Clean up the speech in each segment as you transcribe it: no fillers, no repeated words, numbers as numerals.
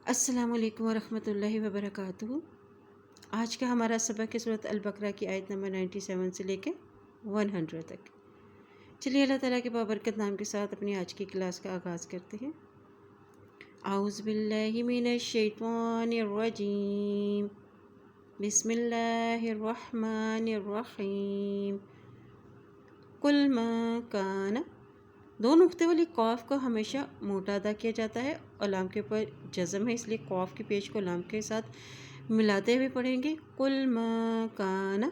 السلام علیکم ورحمۃ اللہ وبرکاتہ۔ آج کا ہمارا سبق ہے سورۃ البقرہ کی آیت نمبر 97 سے لے کے 100 تک۔ چلیے اللہ تعالیٰ کے بابرکت نام کے ساتھ اپنی آج کی کلاس کا آغاز کرتے ہیں۔ اعوذ باللہ من الشیطان الرجیم، بسم اللہ الرحمن الرحیم۔ قل ما کان، دو نقطے والی قاف کو ہمیشہ موٹا ادا کیا جاتا ہے اور لام کے اوپر جزم ہے، اس لیے قاف کی پیش کو لام کے ساتھ ملاتے ہوئے پڑھیں گے۔ قل ما کان،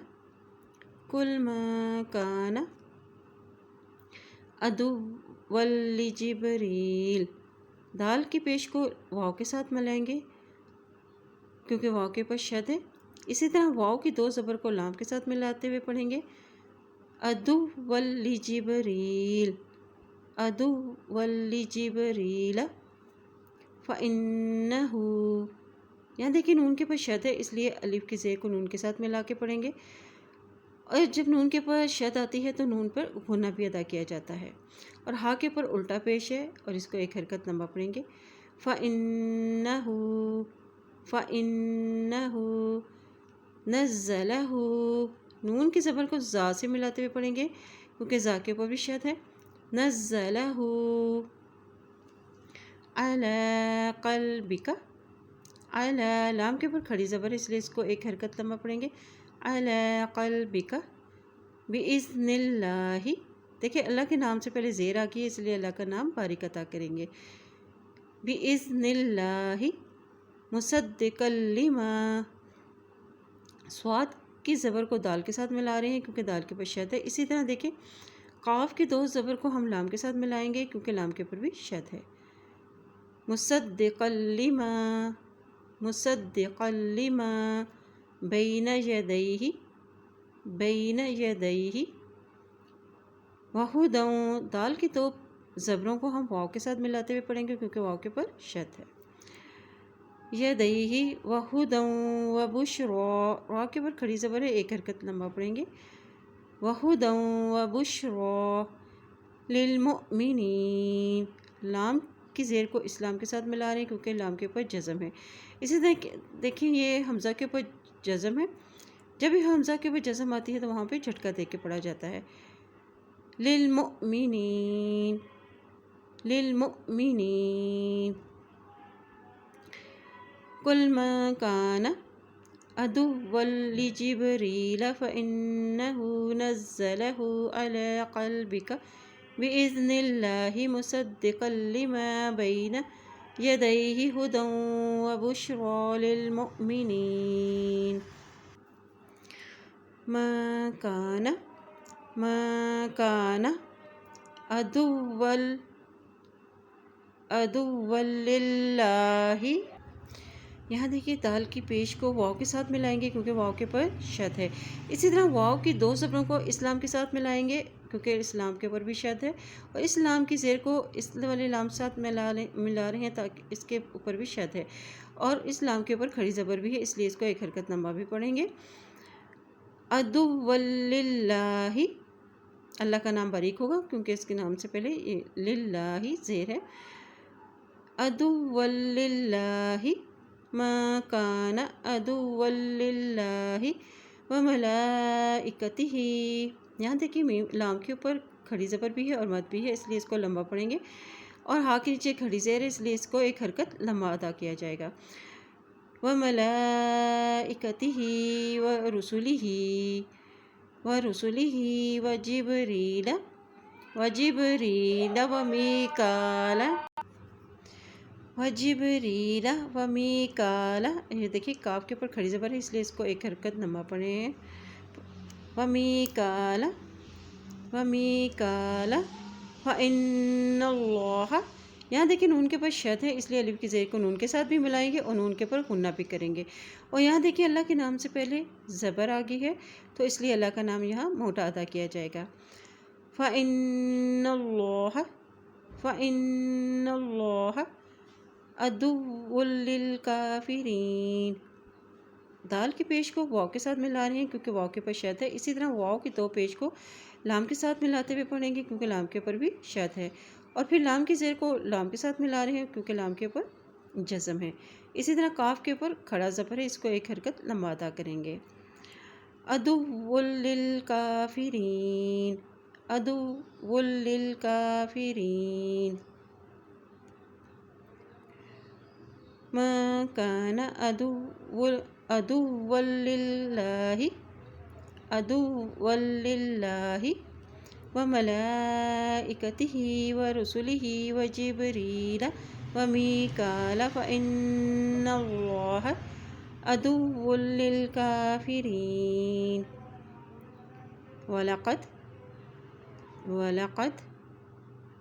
قل ما کان عدوا لجبریل، دال کی پیش کو واو کے ساتھ ملائیں گے کیونکہ واو کے اوپر شد ہے۔ اسی طرح واو کی دو زبر کو لام کے ساتھ ملاتے ہوئے پڑھیں گے، عدوا لجبریل، عدوا لجبریل فإنہ، یہاں دیکھیں نون کے پر شد ہے، اس لیے الف کی زیر کو نون کے ساتھ ملا کے پڑھیں گے، اور جب نون کے پر شد آتی ہے تو نون پر غنہ بھی ادا کیا جاتا ہے، اور ہا کے پر الٹا پیش ہے اور اس کو ایک حرکت لمبا پڑھیں گے۔ فإنہ، فإنہ نزلہ، نون کی زبر کو زا سے ملاتے ہوئے پڑھیں گے کیونکہ زا کے اوپر بھی شد ہے۔ نزلہ علی قلبک، علی لام کے اوپر کھڑی زبر ہے اس لیے اس کو ایک حرکت لمبا پڑھیں گے۔ علی قلبک بإذن اللہ، دیکھیں اللہ کے نام سے پہلے زیر آ گئی ہے اس لیے اللہ کا نام باریک عطا کریں گے۔ بإذن اللہ مصدقا لما، صاد کی زبر کو دال کے ساتھ ملا رہے ہیں کیونکہ دال کے اوپر شد ہے۔ اسی طرح دیکھیں قاف کی دو زبر کو ہم لام کے ساتھ ملائیں گے کیونکہ لام کے اوپر بھی شد ہے۔ مصدقا لما، مصدقا لما بین یدیہ، بین یدیہ وہدی، دال کی دو زبروں کو ہم واو کے ساتھ ملاتے ہوئے پڑھیں گے کیونکہ واو کے اوپر شد ہے۔ یدیہ وہدی وبشریٰ، را کے اوپر کھڑی زبر ہے ایک حرکت لمبا پڑھیں گے۔ وہدی وبشریٰ للمؤمنین، لام کی زیر کو اسلام کے ساتھ ملا رہے ہیں کیونکہ لام کے اوپر جزم ہے۔ اسی طرح دیکھیں یہ حمزہ کے اوپر جزم ہے، جب یہ حمزہ کے اوپر جزم آتی ہے تو وہاں پہ جھٹکا دے کے پڑھا جاتا ہے۔ للمؤمنین، للمؤمنین۔ قل ما کان عدوا لجبریل فإنہ نزلہ علی قلبک بإذن اللہ مصدقا لما بین یدیہ ہدی وبشریٰ للمؤمنین۔ ما کان، ما کان عدوا، عدوا للہ، یہاں دیکھیے دال کی پیش کو واو کے ساتھ ملائیں گے کیونکہ واو کے پر شد ہے۔ اسی طرح واو کی دو زبروں کو اسلام کے ساتھ ملائیں گے کیونکہ اسلام کے اوپر بھی شد ہے، اور اسلام کی زیر کو اس والے لام کے ساتھ ملا رہے ہیں تاکہ اس کے اوپر بھی شد ہے، اور اس لام کے اوپر کھڑی زبر بھی ہے اس لیے اس کو ایک حرکت لمبا بھی پڑھیں گے۔ عدوا للہ، اللہ کا نام باریک ہوگا کیونکہ اس کے نام سے پہلے یہ للہ زیر ہے۔ عدوا للہ ما کان عدوا للہ وملائکتہ، یہاں دیکھیے لام کے اوپر کھڑی زبر بھی ہے اور مد بھی ہے اس لیے اس کو لمبا پڑھیں گے، اور ہا کے نیچے کھڑی زیر ہے اس لیے اس کو ایک حرکت لمبا ادا کیا جائے گا۔ وملائکتہ ورسلہ، ورسلہ وجبریل، وجبریل ومیکال، وجبریل ومیکال، یہ دیکھیے کاف کے اوپر کھڑی زبر ہے اس لیے اس کو ایک حرکت لمبا پڑھیں۔ ومیکال، ومیکال فإن اللہ، یہاں دیکھیں نون کے پر شد ہے اس لیے الف کی زیر کو نون کے ساتھ بھی ملائیں گے اور نون کے پر غنہ بھی کریں گے، اور یہاں دیکھیں اللہ کے نام سے پہلے زبر آ گئی ہے تو اس لیے اللہ کا نام یہاں موٹا ادا کیا جائے گا۔ فإن اللہ، فإن اللہ عدو للکافرین، دال کی پیش کو واو کے ساتھ ملا رہے ہیں کیونکہ واو کے پر شد ہے، اسی طرح واو کی دو پیش کو لام کے ساتھ ملاتے ہوئے پڑھیں گے کیونکہ لام کے اوپر بھی شد ہے، اور پھر لام کی زیر کو لام کے ساتھ ملا رہے ہیں کیونکہ لام کے اوپر جزم ہے۔ اسی طرح کاف کے اوپر کھڑا زبر ہے، اس کو ایک حرکت لمبا ادا کریں گے۔ عدو للکافرین، عدو للکافرین، ما کان عدوا للہ، عدوا للہ وملائکتہ ورسلہ وجبریل ومیکال فإن اللہ عدو للکافرین۔ وَلَقَدْ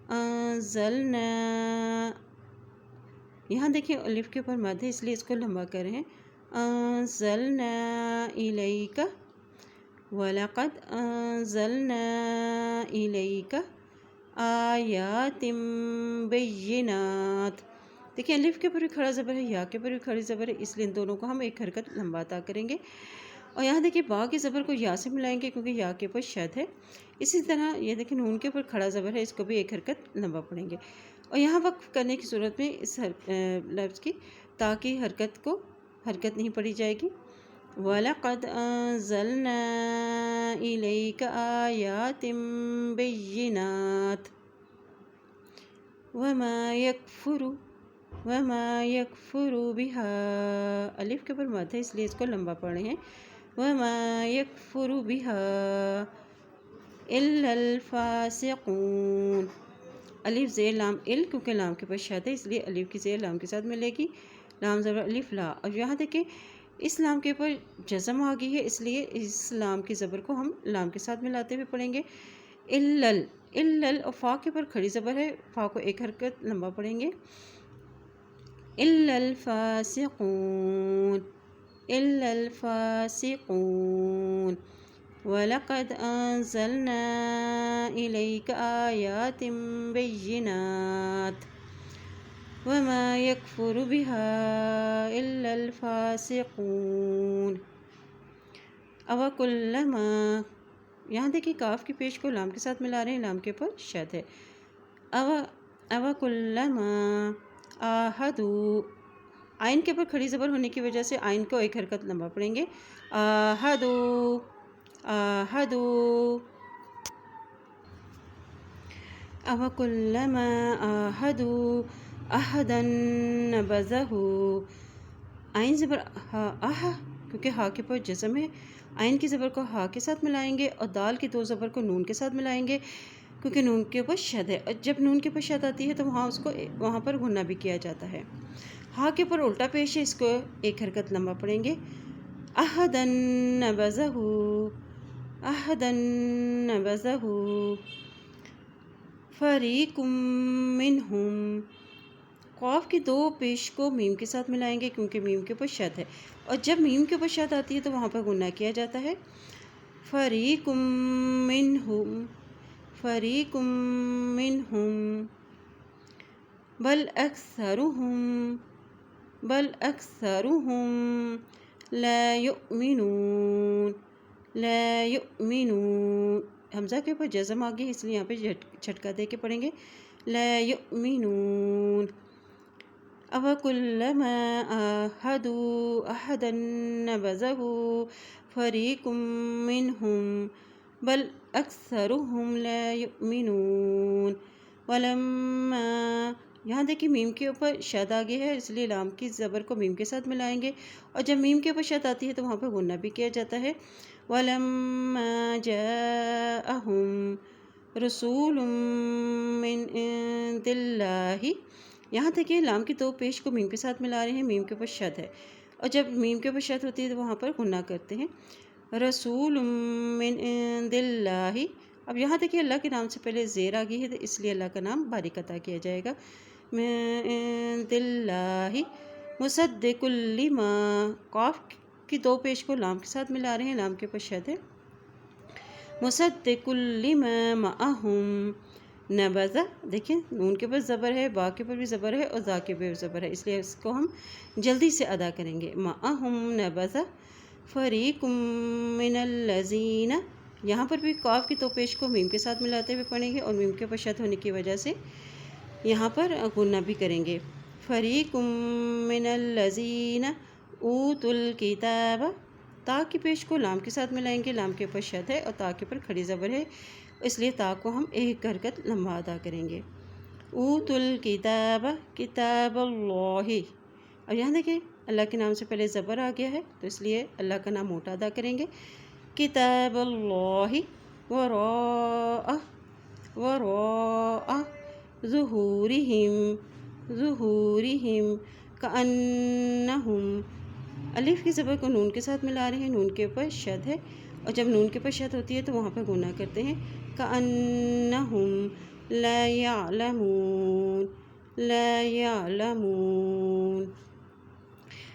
انزلنا، یہاں دیکھیں الف کے اوپر مد ہے اس لیے اس کو لمبا کر رہے ہیں۔ انزلنا الیک، وَلَقَدْ انزلنا الیک آیات بینات۔ دیکھیں الف کے اوپر بھی کھڑا زبر ہے، یا کے اوپر بھی کھڑی زبر ہے، اس لیے ان دونوں کو ہم ایک حرکت لمبا عطا کریں گے۔ اور یہاں دیکھیں با کے زبر کو یا سے ملائیں گے کیونکہ یا کے اوپر شد ہے۔ اسی طرح یہ دیکھیں نون کے اوپر کھڑا زبر ہے، اس کو بھی ایک حرکت لمبا پڑھیں گے۔ اور یہاں وقف کرنے کی صورت میں اس لفظ کی تاکہ حرکت نہیں پڑھی جائے گی۔ وَلَقَدْ أَنزَلْنَا إِلَيْكَ آيَاتٍ بَيِّنَاتٍ وَمَا يَكْفُرُ بِهَا، الف کے اوپر مد ہے اس لیے اس کو لمبا پڑھے ہیں۔ وَمَا يَكْفُرُ بِهَا إِلَّا الْفَاسِقُونَ، الف زیر لام ال، کیونکہ لام کے اوپر شد ہے اس لیے الف کی زیر لام کے ساتھ ملے گی، لام زبر الف لا۔ اور یہاں دیکھیں اس لام کے اوپر جزم آ گئی ہے اس لیے اس لام کی زبر کو ہم لام کے ساتھ ملاتے ہوئے پڑھیں گے۔ الل، اور فا کے اوپر کھڑی زبر ہے، فا کو ایک حرکت لمبا پڑھیں گے۔ الا الفاسقون، الا الفاسقون۔ وَلَقَدْ أَنزَلْنَا إِلَيْكَ آيَاتٍ بَيِّنَاتٍ وَمَا يَكْفُرُ بِهَا إِلَّا الْفَاسِقُونَ۔ أَوَكُلَّمَا، یہاں دیکھیں کاف کی پیش کو لام کے ساتھ ملا رہے ہیں، لام کے اوپر شد ہے۔ أَوَكُلَّمَا عَاهَدُوا، آئین کے اوپر کھڑی زبر ہونے کی وجہ سے آئین کو ایک حرکت لمبا پڑیں گے۔ عَاهَدُوا، عَاهَدُوا۔ أَوَكُلَّمَا عَاهَدُوا عَهْدًا نَبَذَهُ، آئین زبر ہا، کیونکہ ہا کے اوپر جزم ہے، آئین کی زبر کو ہا کے ساتھ ملائیں گے اور دال کی دو زبر کو نون کے ساتھ ملائیں گے کیونکہ نون کے اوپر شد ہے، اور جب نون کے اوپر شد آتی ہے تو وہاں پر غنہ بھی کیا جاتا ہے۔ ہا کے اوپر الٹا پیش ہے، اس کو ایک حرکت لمبا پڑیں گے۔ عَهْدًا نَبَذَهُ، عَهْدًا نَبَذَهُ فَرِيقٌ مِّنْهُمْ، قاف کی دو پیش کو میم کے ساتھ ملائیں گے کیونکہ میم کے اوپر شد ہے، اور جب میم کے اوپر شد آتی ہے تو وہاں پر غنہ کیا جاتا ہے۔ فَرِيقٌ مِّنْهُمْ، فَرِيقٌ مِّنْهُمْ بَلْ أَكْثَرُهُمْ لَا يُؤْمِنُونَ، لَا يُؤْمِنُونَ، حمزہ کے اوپر جزم آ گئی اس لیے یہاں پہ جھٹکا دے کے پڑھیں گے۔ لا يؤمنون۔ أَوَكُلَّمَا عَاهَدُوا عَهْدًا نَبَذَهُ فَرِيقٌ مِّنْهُمْ بَلْ أَكْثَرُهُمْ لَا يُؤْمِنُونَ۔ وَلَمَّا، یہاں دیکھیں میم کے اوپر شد آ گئی ہے اس لیے لام کی زبر کو میم کے ساتھ ملائیں گے، اور جب میم کے اوپر شد آتی ہے تو وہاں پہ غنہ بھی کیا جاتا ہے۔ وَلَمَّا جَاءَهُمْ رَسُولٌ مِّنْ عِندِ اللَّهِ، یہاں دیکھیں لام کی دو پیش کو میم کے ساتھ ملا رہے ہیں، میم کے اوپر شد ہے، اور جب میم کے اوپر شد ہوتی ہے تو وہاں پر غنہ کرتے ہیں۔ رسول من عند اللہ، اب یہاں دیکھیں اللہ کے نام سے پہلے زیر آ گئی ہے تو اس لیے اللہ کا نام باریک عطا کیا جائے گا۔ من عند اللہ مصدق لما، قاف کی دو پیش کو لام کے ساتھ ملا رہے ہیں، لام کے اوپر شد ہے۔ مصدق لما معہم، نبذ، دیکھیں نون کے اوپر زبر ہے، با کے اوپر بھی زبر ہے اور زا کے اوپر بھی زبر ہے، اس لیے اس کو ہم جلدی سے ادا کریں گے۔ معہم نبذ فریق من الذین، یہاں پر بھی قاف کی دو پیش کو میم کے ساتھ ملاتے ہوئے پڑھیں گے اور میم کے اوپر شد ہونے کی وجہ سے یہاں پر غنہ بھی کریں گے۔ فریق من الذین اوتوا الکتاب، تا کی پیش کو لام کے ساتھ ملائیں گے، لام کے اوپر شد ہے اور تا کے اوپر کھڑی زبر ہے، اس لیے تا کو ہم ایک حرکت لمبا ادا کریں گے۔ اوتوا الکتاب کتاب اللہ، اب یہاں دیکھیں اللہ کے نام سے پہلے زبر آ گیا ہے تو اس لیے اللہ کا نام موٹا ادا کریں گے۔ کتاب اللہ وراء ظہورہم کأنہم، الف کی زبر کو نون کے ساتھ ملا رہے ہیں، نون کے اوپر شد ہے اور جب نون کے اوپر شد ہوتی ہے تو وہاں پہ گناہ کرتے ہیں، کأنہم لا یعلمون۔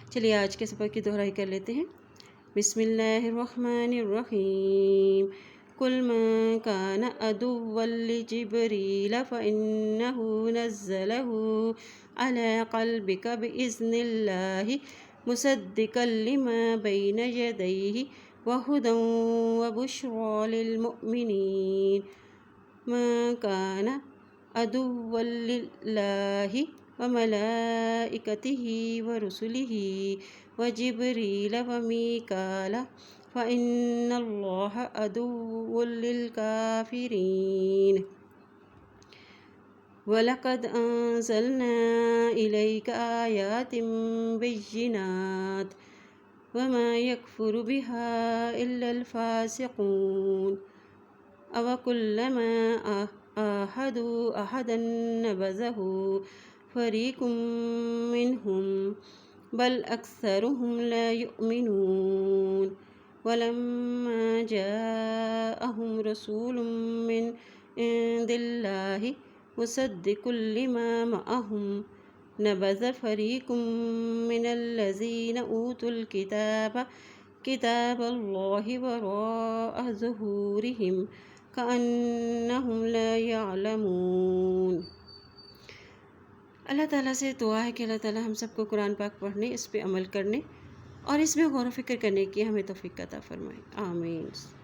چلیے آج کے سبق کی دہرائی کر لیتے ہیں۔ بسم اللہ الرحمن الرحیم۔ قل من كان عدوا لجبريل فإنه نزله على قلبك بإذن الله مصدقا لما بين يديه وهدى وبشرى للمؤمنين۔ من كان عدوا لله وملائكته ورسله وجبريل وميكال فإن الله عدو للكافرين۔ وَلَقَدْ أَنزَلْنَا إِلَيْكَ آيَاتٍ بَيِّنَاتٍ وَمَا يَكْفُرُ بِهَا إِلَّا الْفَاسِقُونَ۔ أَوَكُلَّمَا عَاهَدُوا عَهْدًا نَبَذَهُ فَرِيقٌ مِّنْهُمْ بَلْ أَكْثَرُهُمْ لَا يُؤْمِنُونَ۔ وَلَمَّا جَاءَهُمْ رَسُولٌ مِّنْ عِندِ اللَّهِ مُصَدِّقٌ لِّمَا مَعَهُمْ نَبَذَ فَرِيقٌ مِّنَ الَّذِينَ أُوتُوا الْكِتَابَ كِتَابَ اللَّهِ وَرَاءَ ظُهُورِهِمْ كَأَنَّهُمْ لَا يَعْلَمُونَ۔ اللہ تعالیٰ سے دعا ہے کہ اللہ تعالیٰ ہم سب کو قرآن پاک پڑھنے، اس پہ عمل کرنے اور اس میں غور و فکر کرنے کی ہمیں توفیق عطا فرمائے، آمین۔